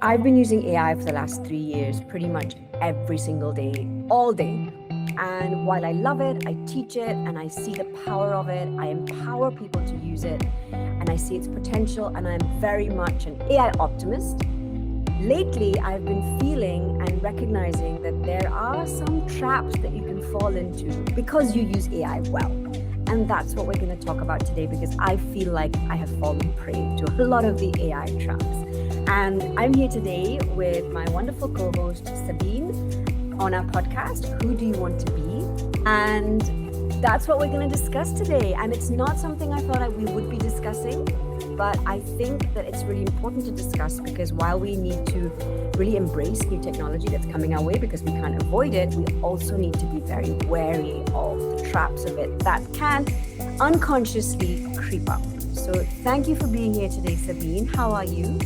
I've been using AI for the last 3 years, pretty much every single day, all day. And while I love it, I teach it and I see the power of it. I empower people to use it and I see its potential. And I'm very much an AI optimist. Lately, I've been feeling and recognizing that there are some traps that you can fall into because you use AI well. And that's what we're going to talk about today because I feel like I have fallen prey to a lot of the AI traps. And I'm here today with my wonderful co-host, Sabine, on our podcast, Who Do You Want to Be? And that's what we're going to discuss today. And it's not something I thought we would be discussing, but I think that it's really important to discuss because while we need to really embrace new technology that's coming our way because we can't avoid it, we also need to be very wary of the traps of it that can unconsciously creep up. So thank you for being here today, Sabine. How are you?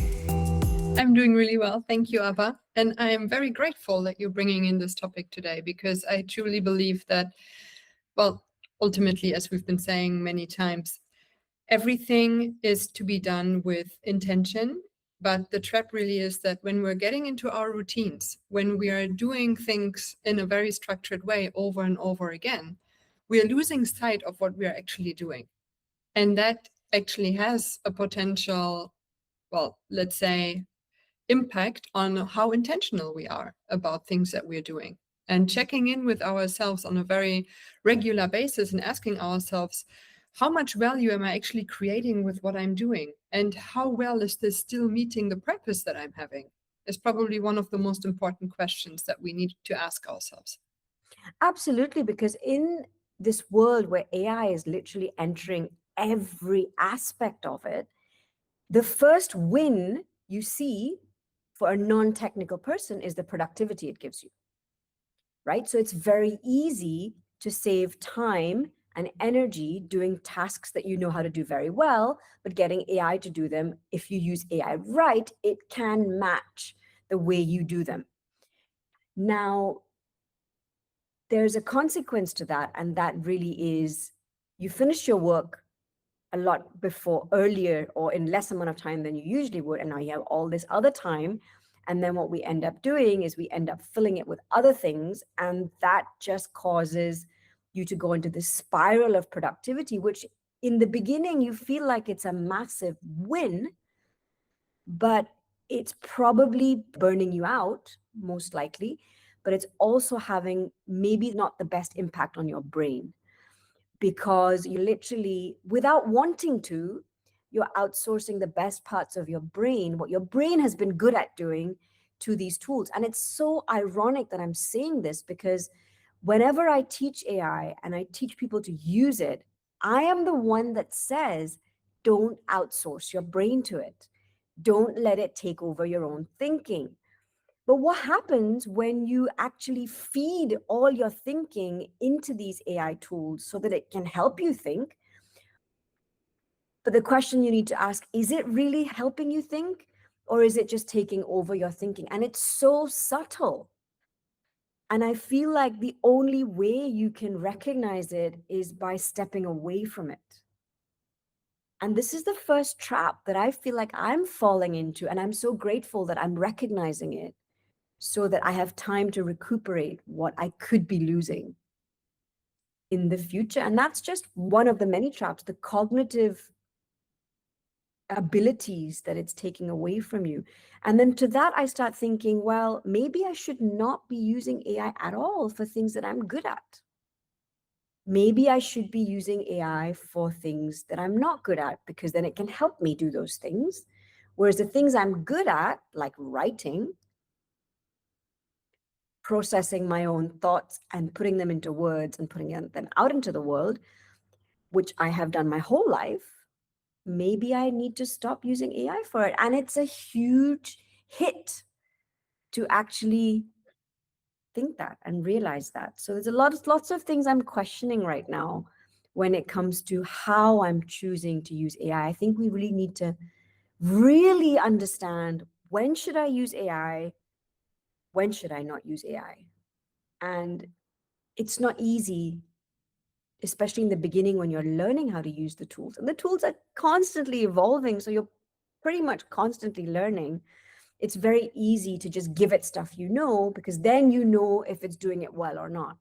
I'm doing really well. Thank you, Abba. And I am very grateful that you're bringing in this topic today because I truly believe that, well, ultimately, as we've been saying many times, everything is to be done with intention. But the trap really is that when we're getting into our routines, when we are doing things in a very structured way over and over again, we are losing sight of what we are actually doing. And that actually has a potential, well, let's say, impact on how intentional we are about things that we're doing and checking in with ourselves on a very regular basis and asking ourselves, how much value am I actually creating with what I'm doing? And how well is this still meeting the purpose that I'm having? Is probably one of the most important questions that we need to ask ourselves. Absolutely, because in this world where AI is literally entering every aspect of it, the first win you see for a non-technical person is the productivity it gives you, right? So it's very easy to save time and energy doing tasks that you know how to do very well, but getting AI to do them, if you use AI right, it can match the way you do them. Now, there's a consequence to that, and that really is you finish your work a lot before earlier or in less amount of time than you usually would, and now you have all this other time. And then what we end up doing is we end up filling it with other things, and that just causes you to go into this spiral of productivity, which in the beginning you feel like it's a massive win, but it's probably burning you out, most likely, but it's also having maybe not the best impact on your brain because you literally, without wanting to, you're outsourcing the best parts of your brain, what your brain has been good at doing, to these tools. And it's so ironic that I'm saying this because whenever I teach AI and I teach people to use it, I am the one that says, don't outsource your brain to it. Don't let it take over your own thinking. But what happens when you actually feed all your thinking into these AI tools so that it can help you think? But the question you need to ask, is it really helping you think? Or is it just taking over your thinking? And it's so subtle. And I feel like the only way you can recognize it is by stepping away from it. And this is the first trap that I feel like I'm falling into. And I'm so grateful that I'm recognizing it so that I have time to recuperate what I could be losing in the future. And that's just one of the many traps, the cognitive abilities that it's taking away from you. And then to that, I start thinking, well, maybe I should not be using AI at all for things that I'm good at. Maybe I should be using AI for things that I'm not good at, because then it can help me do those things. Whereas the things I'm good at, like writing, processing my own thoughts and putting them into words and putting them out into the world, which I have done my whole life, maybe I need to stop using AI for it. And it's a huge hit to actually think that and realize that. So there's lots of things I'm questioning right now when it comes to how I'm choosing to use AI. I think we really need to really understand, when should I use AI? When should I not use AI? And it's not easy, especially in the beginning when you're learning how to use the tools. And the tools are constantly evolving, so you're pretty much constantly learning. it's very easy to just give it stuff you know, because then you know if it's doing it well or not.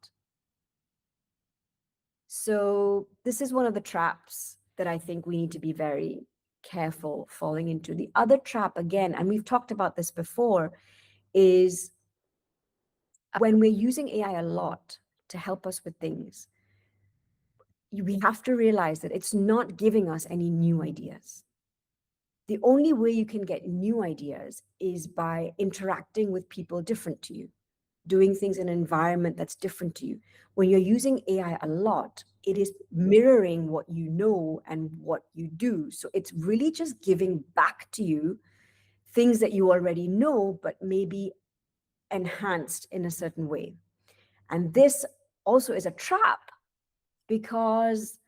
So this is one of the traps that I think we need to be very careful falling into. The other trap, again, and we've talked about this before, is when we're using AI a lot to help us with things, we have to realize that it's not giving us any new ideas. The only way you can get new ideas is by interacting with people different to you, doing things in an environment that's different to you. When you're using AI a lot, it is mirroring what you know and what you do. So it's really just giving back to you things that you already know, but maybe enhanced in a certain way. And this also is a trap, because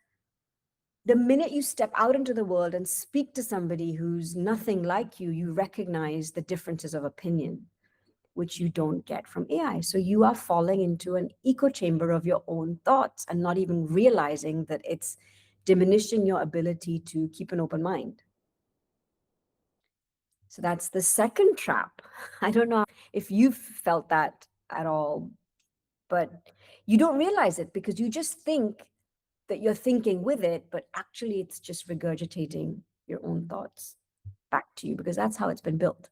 the minute you step out into the world and speak to somebody who's nothing like you, you recognize the differences of opinion, which you don't get from AI. So you are falling into an echo chamber of your own thoughts and not even realizing that it's diminishing your ability to keep an open mind. So that's the second trap. I don't know if you've felt that at all, but you don't realize it because you just think that you're thinking with it, but actually it's just regurgitating your own thoughts back to you, because that's how it's been built.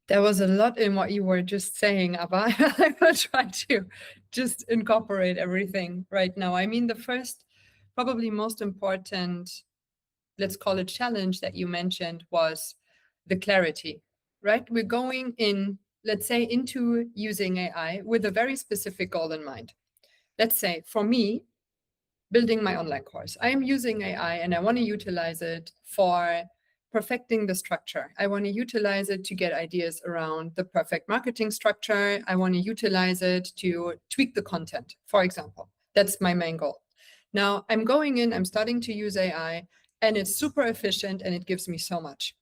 There was a lot in what you were just saying, Abba. I will try to just incorporate everything right now. I mean, the first, probably most important, let's call it challenge that you mentioned, was the clarity, right? We're going in, let's say, into using AI with a very specific goal in mind. Let's say for me, building my online course, I am using AI and I want to utilize it for perfecting the structure. I want to utilize it to get ideas around the perfect marketing structure. I want to utilize it to tweak the content, for example. That's my main goal. Now I'm going in, I'm starting to use AI, and it's super efficient and it gives me so much.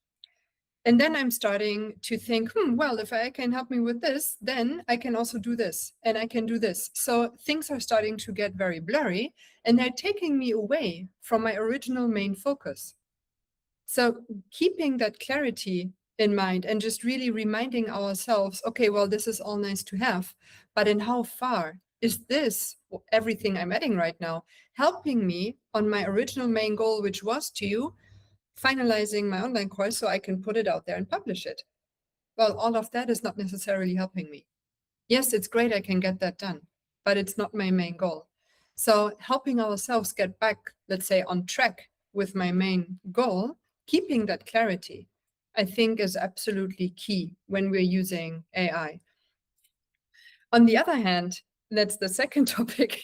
And then I'm starting to think, well, if I can help me with this, then I can also do this and I can do this. So things are starting to get very blurry and they're taking me away from my original main focus. So keeping that clarity in mind and just really reminding ourselves, okay, well, this is all nice to have, but in how far is this, everything I'm adding right now, helping me on my original main goal, which was to finalizing my online course so I can put it out there and publish it? Well, all of that is not necessarily helping me. Yes, it's great I can get that done, but it's not my main goal. So helping ourselves get back, let's say, on track with my main goal, keeping that clarity, I think is absolutely key when we're using AI. On the other hand, that's the second topic.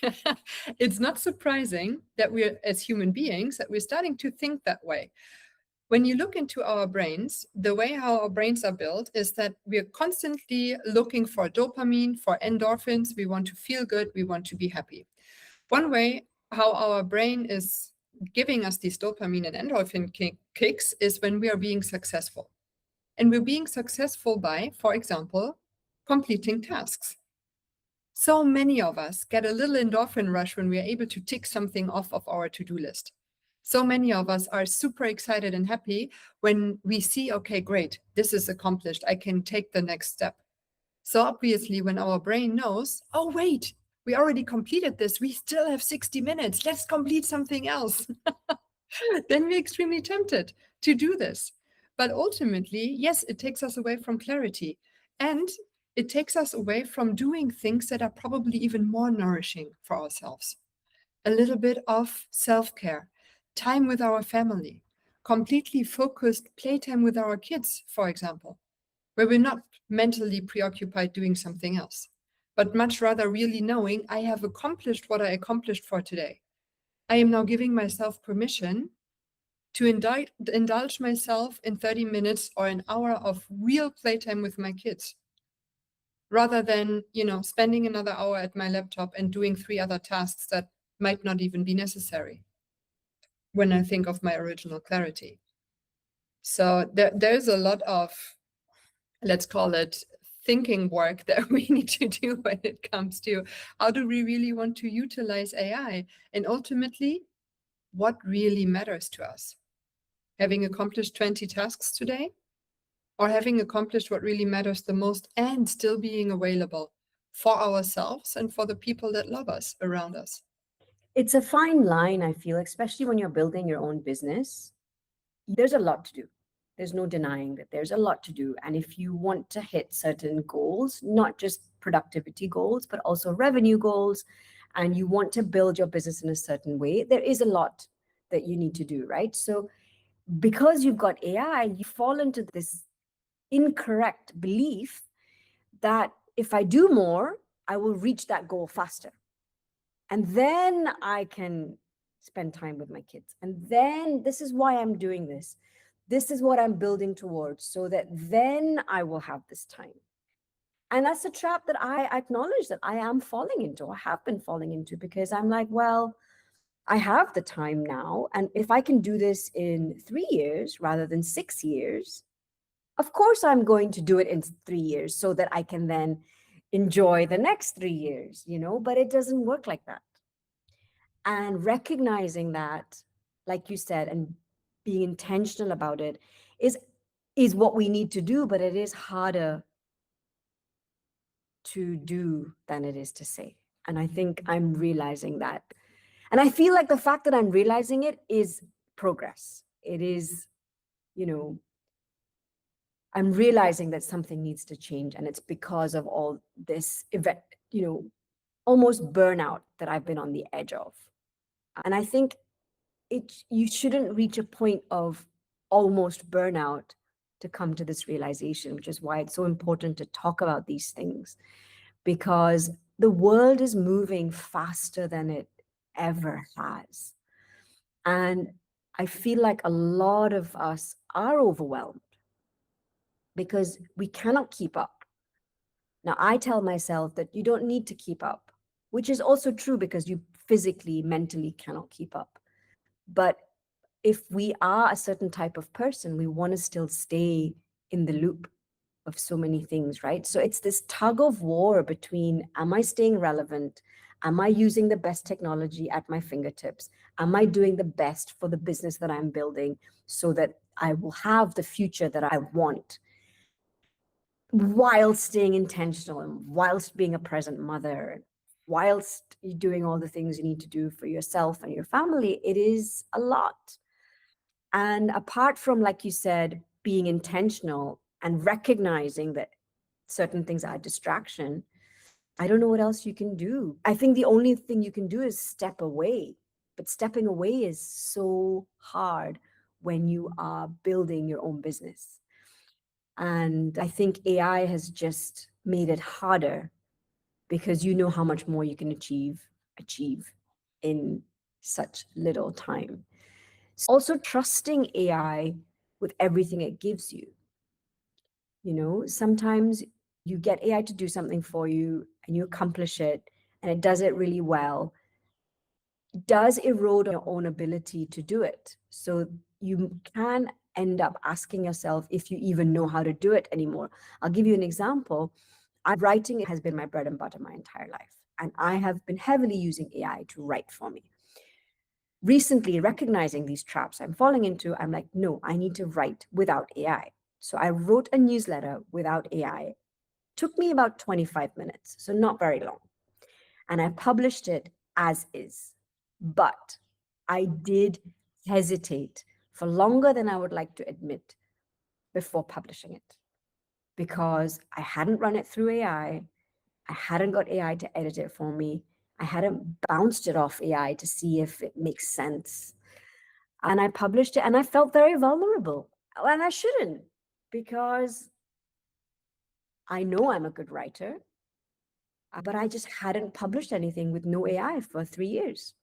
It's not surprising that we're, as human beings, that we're starting to think that way. When you look into our brains, the way how our brains are built is that we're constantly looking for dopamine, for endorphins. We want to feel good. We want to be happy. One way how our brain is giving us these dopamine and endorphin kicks is when we are being successful. And we're being successful by, for example, completing tasks. So many of us get a little endorphin rush when we are able to tick something off of our to-do list. So many of us are super excited and happy when we see, okay, great, this is accomplished. I can take the next step. So obviously, when our brain knows, oh, wait, we already completed this, we still have 60 minutes, let's complete something else. Then we're extremely tempted to do this. But ultimately, yes, it takes us away from clarity. And it takes us away from doing things that are probably even more nourishing for ourselves. A little bit of self-care, time with our family, completely focused playtime with our kids, for example, where we're not mentally preoccupied doing something else, but much rather really knowing I have accomplished what I accomplished for today. I am now giving myself permission to indulge myself in 30 minutes or an hour of real playtime with my kids, rather than, spending another hour at my laptop and doing 3 other tasks that might not even be necessary when I think of my original clarity. So there's a lot of, let's call it, thinking work that we need to do when it comes to how do we really want to utilize AI, and ultimately, what really matters to us. Having accomplished 20 tasks today, or having accomplished what really matters the most and still being available for ourselves and for the people that love us around us. It's a fine line, I feel, especially when you're building your own business. There's a lot to do. There's no denying that there's a lot to do. And if you want to hit certain goals, not just productivity goals, but also revenue goals, and you want to build your business in a certain way, there is a lot that you need to do, right? So, because you've got AI, you fall into this incorrect belief that if I do more, I will reach that goal faster. And then I can spend time with my kids. And then this is why I'm doing this. This is what I'm building towards so that then I will have this time. And that's a trap that I acknowledge that I am falling into, or have been falling into, because I'm like, well, I have the time now. And if I can do this in 3 years rather than 6 years, of course I'm going to do it in 3 years so that I can then enjoy the next 3 years, but it doesn't work like that. And recognizing that, like you said, and being intentional about it is what we need to do, but it is harder to do than it is to say. And I think I'm realizing that. And I feel like the fact that I'm realizing it is progress. It is, you know, I'm realizing that something needs to change. And it's because of all this event, almost burnout that I've been on the edge of. And I think you shouldn't reach a point of almost burnout to come to this realization, which is why it's so important to talk about these things, because the world is moving faster than it ever has. And I feel like a lot of us are overwhelmed because we cannot keep up. Now, I tell myself that you don't need to keep up, which is also true because you physically, mentally cannot keep up. But if we are a certain type of person, we want to still stay in the loop of so many things, right? So it's this tug of war between, am I staying relevant? Am I using the best technology at my fingertips? Am I doing the best for the business that I'm building so that I will have the future that I want, while staying intentional and whilst being a present mother, whilst doing all the things you need to do for yourself and your family? It is a lot. And apart from, like you said, being intentional and recognizing that certain things are a distraction, I don't know what else you can do. I think the only thing you can do is step away. But stepping away is so hard when you are building your own business. And I think AI has just made it harder because you know how much more you can achieve in such little time. Also trusting AI with everything it gives you. Sometimes you get AI to do something for you and you accomplish it and it does it really well. It does erode your own ability to do it. So you can end up asking yourself if you even know how to do it anymore. I'll give you an example. Writing has been my bread and butter my entire life, and I have been heavily using AI to write for me. Recently, recognizing these traps I'm falling into, I'm like, no, I need to write without AI. So I wrote a newsletter without AI. Took me about 25 minutes, so not very long. And I published it as is. But I did hesitate for longer than I would like to admit before publishing it, because I hadn't run it through AI. I hadn't got AI to edit it for me. I hadn't bounced it off AI to see if it makes sense. And I published it and I felt very vulnerable. And I shouldn't, because I know I'm a good writer, but I just hadn't published anything with no AI for 3 years.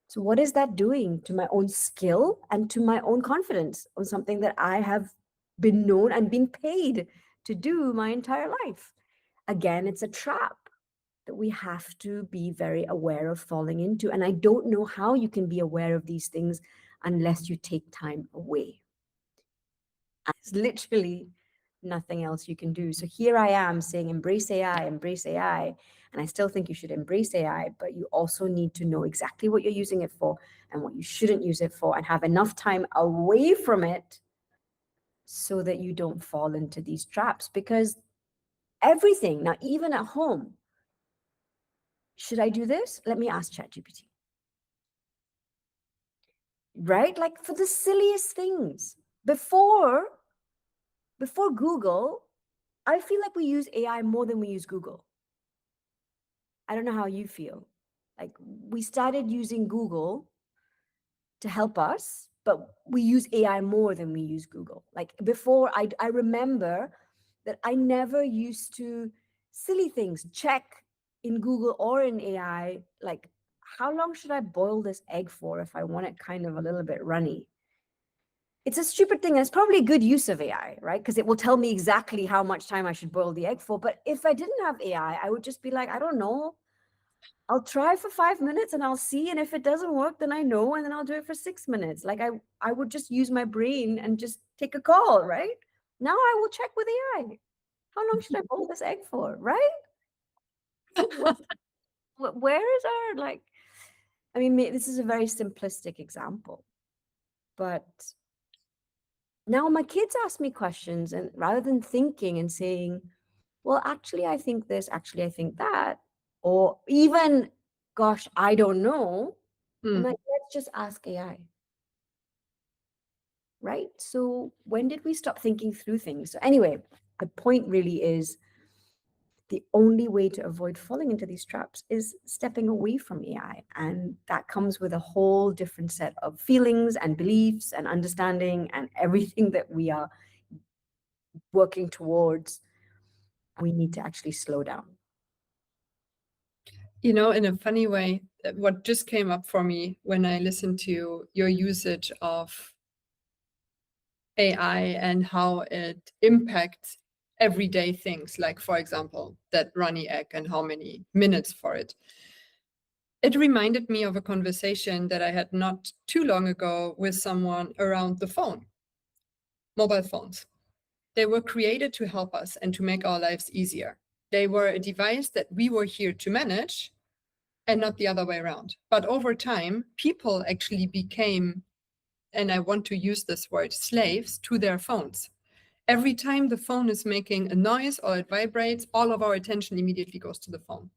So what is that doing to my own skill and to my own confidence on something that I have been known and been paid to do my entire life? Again, it's a trap that we have to be very aware of falling into. And I don't know how you can be aware of these things unless you take time away. It's literally nothing else you can do. So here I am saying, embrace AI, embrace AI. And I still think you should embrace AI, but you also need to know exactly what you're using it for and what you shouldn't use it for, and have enough time away from it so that you don't fall into these traps. Because everything, now, even at home, should I do this? Let me ask ChatGPT. Right? Like for the silliest things. Before Google, I feel like we use AI more than we use Google. I don't know how you feel. Like we started using Google to help us, but we use AI more than we use Google. Like before, I remember that I never used to silly things check in Google or in AI, like how long should I boil this egg for if I want it kind of a little bit runny? It's a stupid thing. And it's probably a good use of AI, right? Because it will tell me exactly how much time I should boil the egg for. But if I didn't have AI, I would just be like, I don't know. I'll try for 5 minutes and I'll see. And if it doesn't work, then I know, and then I'll do it for 6 minutes. Like I would just use my brain and just take a call, right? Now I will check with AI. How long should I boil this egg for, right? Where is our like? I mean, this is a very simplistic example, but now my kids ask me questions, and rather than thinking and saying, well, actually, I think this, actually, I think that, or even, gosh, I don't know, I'm like, let's just ask AI, right? So when did we stop thinking through things? So anyway, the point really is the only way to avoid falling into these traps is stepping away from AI. And that comes with a whole different set of feelings and beliefs and understanding and everything that we are working towards. We need to actually slow down. You know, in a funny way, what just came up for me when I listened to your usage of AI and how it impacts everyday things, like, for example, that runny egg and how many minutes for it. It reminded me of a conversation that I had not too long ago with someone around the phone, mobile phones. They were created to help us and to make our lives easier. They were a device that we were here to manage and not the other way around. But over time, people actually became, and I want to use this word, slaves to their phones. Every time the phone is making a noise or it vibrates, all of our attention immediately goes to the phone.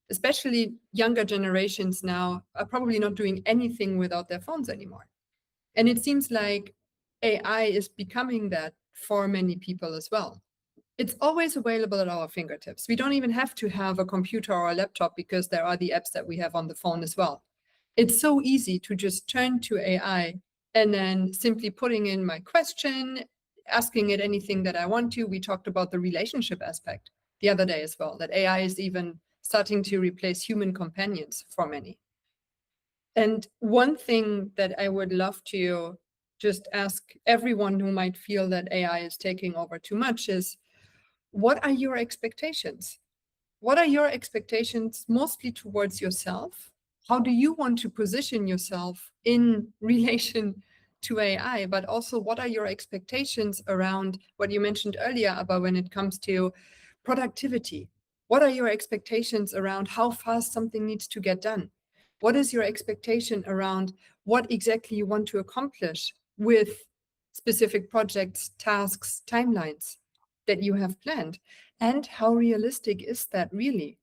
Especially younger generations now are probably not doing anything without their phones anymore. And it seems like AI is becoming that for many people as well. It's always available at our fingertips. We don't even have to have a computer or a laptop because there are the apps that we have on the phone as well. It's so easy to just turn to AI and then simply putting in my question, asking it anything that I want to. We talked about the relationship aspect the other day as well, that AI is even starting to replace human companions for many. And one thing that I would love to just ask everyone who might feel that AI is taking over too much is, what are your expectations? What are your expectations mostly towards yourself? How do you want to position yourself in relation to AI? But also, what are your expectations around what you mentioned earlier about when it comes to productivity? What are your expectations around how fast something needs to get done? What is your expectation around what exactly you want to accomplish with specific projects, tasks, timelines that you have planned? And how realistic is that really?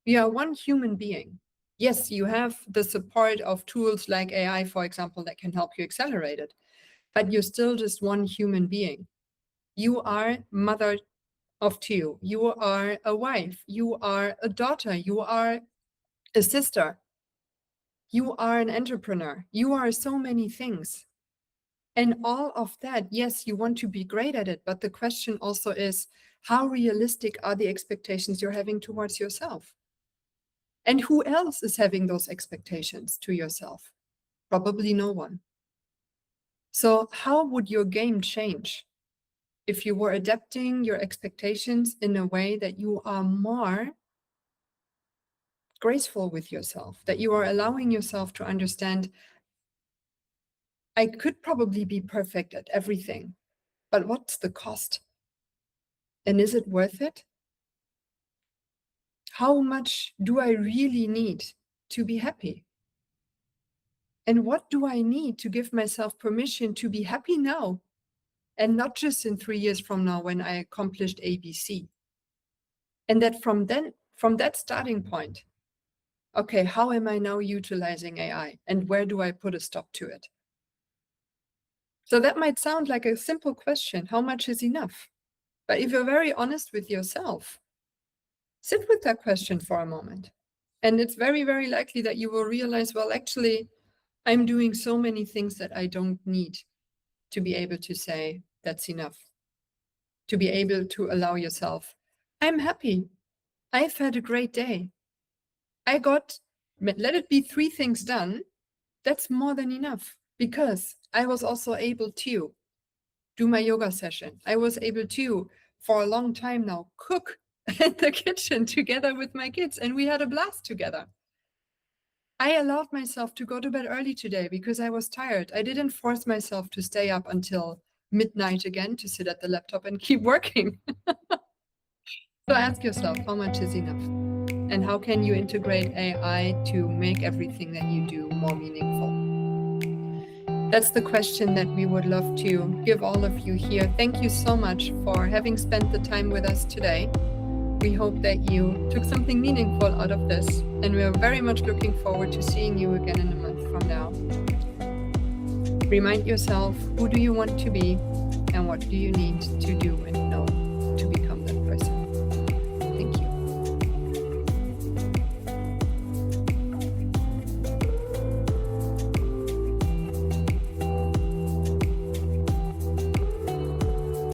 We are one human being. Yes, you have the support of tools like AI, for example, that can help you accelerate it, but you're still just one human being. You are mother of two. You are a wife. You are a daughter. You are a sister. You are an entrepreneur. You are so many things. And all of that, yes, you want to be great at it. But the question also is, how realistic are the expectations you're having towards yourself? And who else is having those expectations to yourself? Probably no one. So, how would your game change if you were adapting your expectations in a way that you are more graceful with yourself, that you are allowing yourself to understand, I could probably be perfect at everything, but what's the cost? And is it worth it? How much do I really need to be happy? And what do I need to give myself permission to be happy now and not just in 3 years from now when I accomplished ABC. And that from that starting point, okay, how am I now utilizing AI and where do I put a stop to it? So that might sound like a simple question, how much is enough? But if you're very honest with yourself, sit with that question for a moment. And it's very, very likely that you will realize, well, actually, I'm doing so many things that I don't need to be able to say that's enough. To be able to allow yourself, I'm happy. I've had a great day. Let it be 3 things done. That's more than enough because I was also able to do my yoga session. I was able to, for a long time now, cook in the kitchen together with my kids, and we had a blast together. I allowed myself to go to bed early today because I was tired. I didn't force myself to stay up until midnight again to sit at the laptop and keep working. So ask yourself, how much is enough? And how can you integrate AI to make everything that you do more meaningful? That's the question that we would love to give all of you here. Thank you so much for having spent the time with us today. We hope that you took something meaningful out of this, and we're very much looking forward to seeing you again in a month from now. Remind yourself, who do you want to be and what do you need to do in